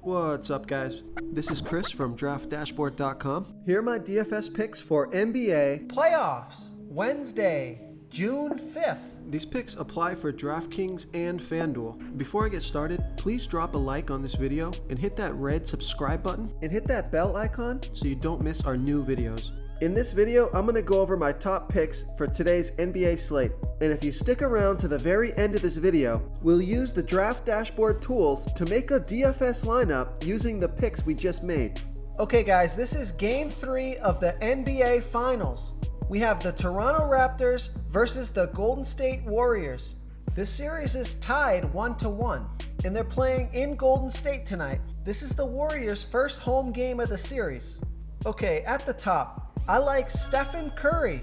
What's up, guys? This is Chris from DraftDashboard.com. Here are my DFS picks for NBA Playoffs, Wednesday, June 5th. These picks apply for DraftKings and FanDuel. Before I get started, please drop a like on this video and hit that red subscribe button and hit that bell icon so you don't miss our new videos. In this video, I'm going to go over my top picks for today's NBA slate. And if you stick around to the very end of this video, we'll use the Draft Dashboard tools to make a DFS lineup using the picks we just made. Okay guys, this is game 3 of the NBA Finals. We have the Toronto Raptors versus the Golden State Warriors. This series is tied 1-1, and they're playing in Golden State tonight. This is the Warriors' first home game of the series. Okay, at the top, I like Stephen Curry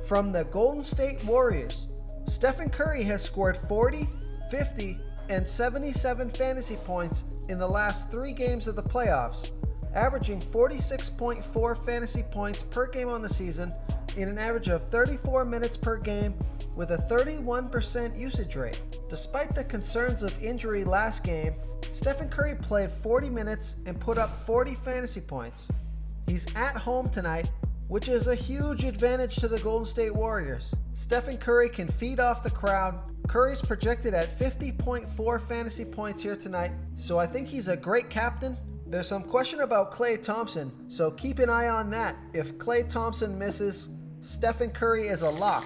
from the Golden State Warriors. Stephen Curry has scored 40, 50, and 77 fantasy points in the last 3 games of the playoffs, averaging 46.4 fantasy points per game on the season in an average of 34 minutes per game with a 31% usage rate. Despite the concerns of injury last game, Stephen Curry played 40 minutes and put up 40 fantasy points. He's at home tonight, which is a huge advantage to the Golden State Warriors. Stephen Curry can feed off the crowd. Curry's projected at 50.4 fantasy points here tonight, so I think he's a great captain. There's some question about Klay Thompson, so keep an eye on that. If Klay Thompson misses, Stephen Curry is a lock.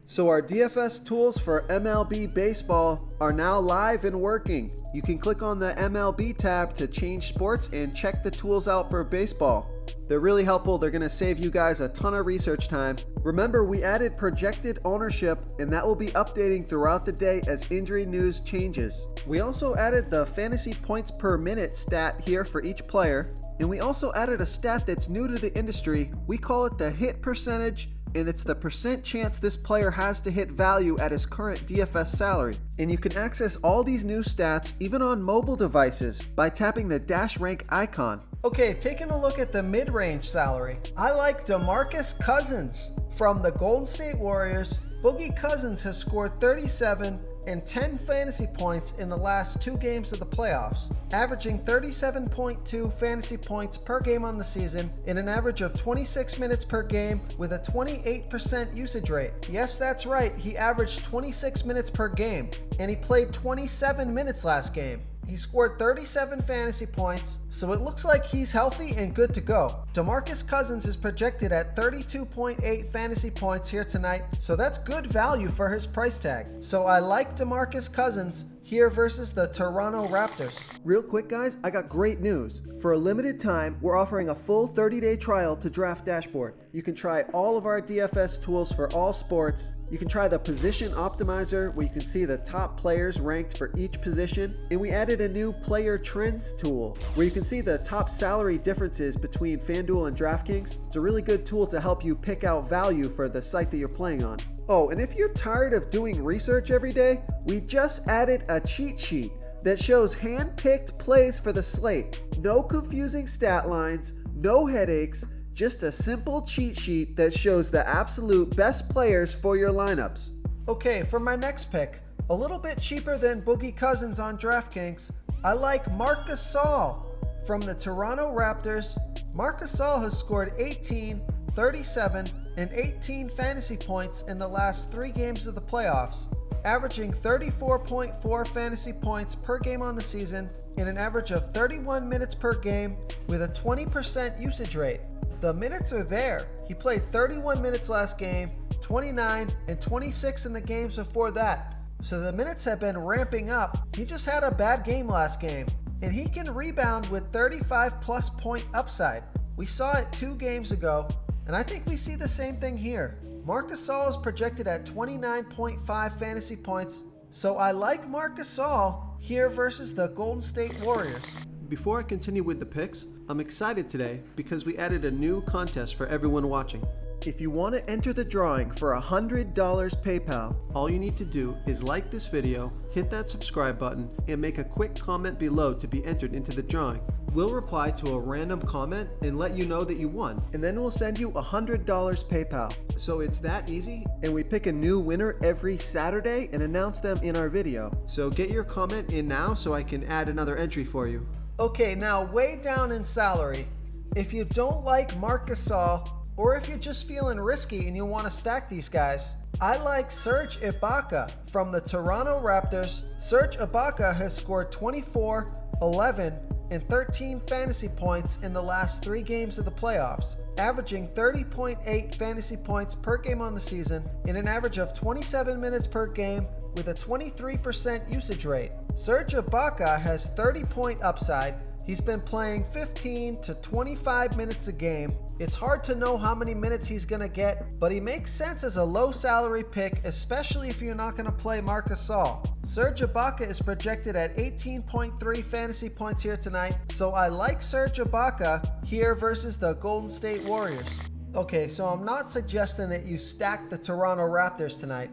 So our DFS tools for MLB Baseball are now live and working. You can click on the MLB tab to change sports and check the tools out for baseball. They're really helpful. They're going to save you guys a ton of research time. Remember, we added projected ownership, and that will be updating throughout the day as injury news changes. We also added the fantasy points per minute stat here for each player, and we also added a stat that's new to the industry. We call it the hit percentage, and it's the percent chance this player has to hit value at his current DFS salary. And you can access all these new stats even on mobile devices by tapping the dash rank icon. Okay, taking a look at the mid-range salary. I like DeMarcus Cousins from the Golden State Warriors. Boogie Cousins has scored 37 and 10 fantasy points in the last 2 games of the playoffs, averaging 37.2 fantasy points per game on the season in an average of 26 minutes per game with a 28% usage rate. Yes, that's right, he averaged 26 minutes per game, and he played 27 minutes last game. He scored 37 fantasy points, so it looks like he's healthy and good to go. DeMarcus Cousins is projected at 32.8 fantasy points here tonight, so that's good value for his price tag. So I like DeMarcus Cousins here versus the Toronto Raptors. Real quick, guys, I got great news. For a limited time, we're offering a full 30-day trial to Draft Dashboard. You can try all of our DFS tools for all sports. You can try the position optimizer where you can see the top players ranked for each position. And we added a new player trends tool where you can see the top salary differences between FanDuel and DraftKings. It's a really good tool to help you pick out value for the site that you're playing on. Oh, and if you're tired of doing research every day, we just added a cheat sheet that shows hand-picked plays for the slate. No confusing stat lines, no headaches, just a simple cheat sheet that shows the absolute best players for your lineups. Okay, for my next pick, a little bit cheaper than Boogie Cousins on DraftKings, I like Marc Gasol from the Toronto Raptors. Marc Gasol has scored 18, 37, and 18 fantasy points in the last 3 games of the playoffs, averaging 34.4 fantasy points per game on the season in an average of 31 minutes per game with a 20% usage rate. The minutes are there. He played 31 minutes last game, 29, and 26 in the games before that. So the minutes have been ramping up. He just had a bad game last game, and he can rebound with 35 plus point upside. We saw it 2 games ago, and I think we see the same thing here. Marc Gasol is projected at 29.5 fantasy points, so I like Marc Gasol here versus the Golden State Warriors. Before I continue with the picks, I'm excited today because we added a new contest for everyone watching. If you want to enter the drawing for $100 PayPal, all you need to do is like this video, hit that subscribe button, and make a quick comment below to be entered into the drawing. We'll reply to a random comment and let you know that you won, and then we'll send you $100 PayPal. So it's that easy, and we pick a new winner every Saturday and announce them in our video. So get your comment in now so I can add another entry for you. Okay, now way down in salary, if you don't like Marc Gasol, or if you're just feeling risky and you want to stack these guys, I like Serge Ibaka from the Toronto Raptors. Serge Ibaka has scored 24, 11, and 13 fantasy points in the last 3 games of the playoffs, averaging 30.8 fantasy points per game on the season in an average of 27 minutes per game with a 23% usage rate. Serge Ibaka has 30-point upside. He's been playing 15 to 25 minutes a game. It's hard to know how many minutes he's going to get, but he makes sense as a low salary pick, especially if you're not going to play Marc Gasol. Serge Ibaka is projected at 18.3 fantasy points here tonight, so I like Serge Ibaka here versus the Golden State Warriors. Okay, so I'm not suggesting that you stack the Toronto Raptors tonight,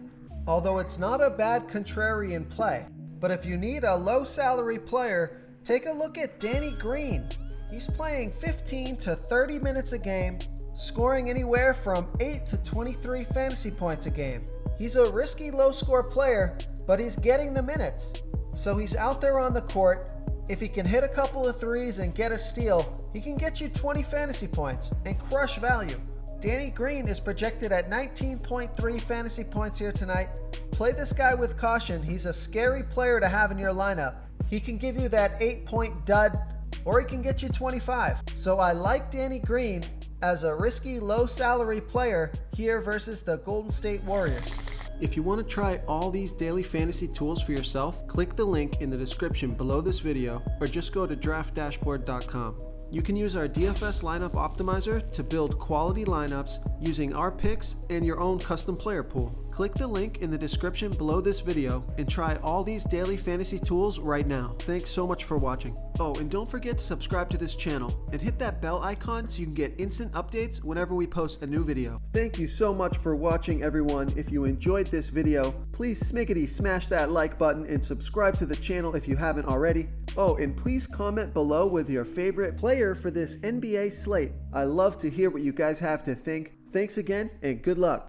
although it's not a bad contrarian play. But if you need a low salary player, take a look at Danny Green. He's playing 15 to 30 minutes a game, scoring anywhere from 8 to 23 fantasy points a game. He's a risky low-score player, but he's getting the minutes. So he's out there on the court. If he can hit a couple of threes and get a steal, he can get you 20 fantasy points and crush value. Danny Green is projected at 19.3 fantasy points here tonight. Play this guy with caution. He's a scary player to have in your lineup. He can give you that 8-point dud, or he can get you 25. So I like Danny Green as a risky low salary player here versus the Golden State Warriors. If you want to try all these daily fantasy tools for yourself, click the link in the description below this video or just go to draftdashboard.com. You can use our DFS lineup optimizer to build quality lineups using our picks and your own custom player pool. Click the link in the description below this video and try all these daily fantasy tools right now. Thanks so much for watching. Oh, and don't forget to subscribe to this channel and hit that bell icon so you can get instant updates whenever we post a new video. Thank you so much for watching, everyone. If you enjoyed this video, please smash that like button and subscribe to the channel if you haven't already. Oh, and please comment below with your favorite player for this NBA slate. I love to hear what you guys have to think. Thanks again, and good luck.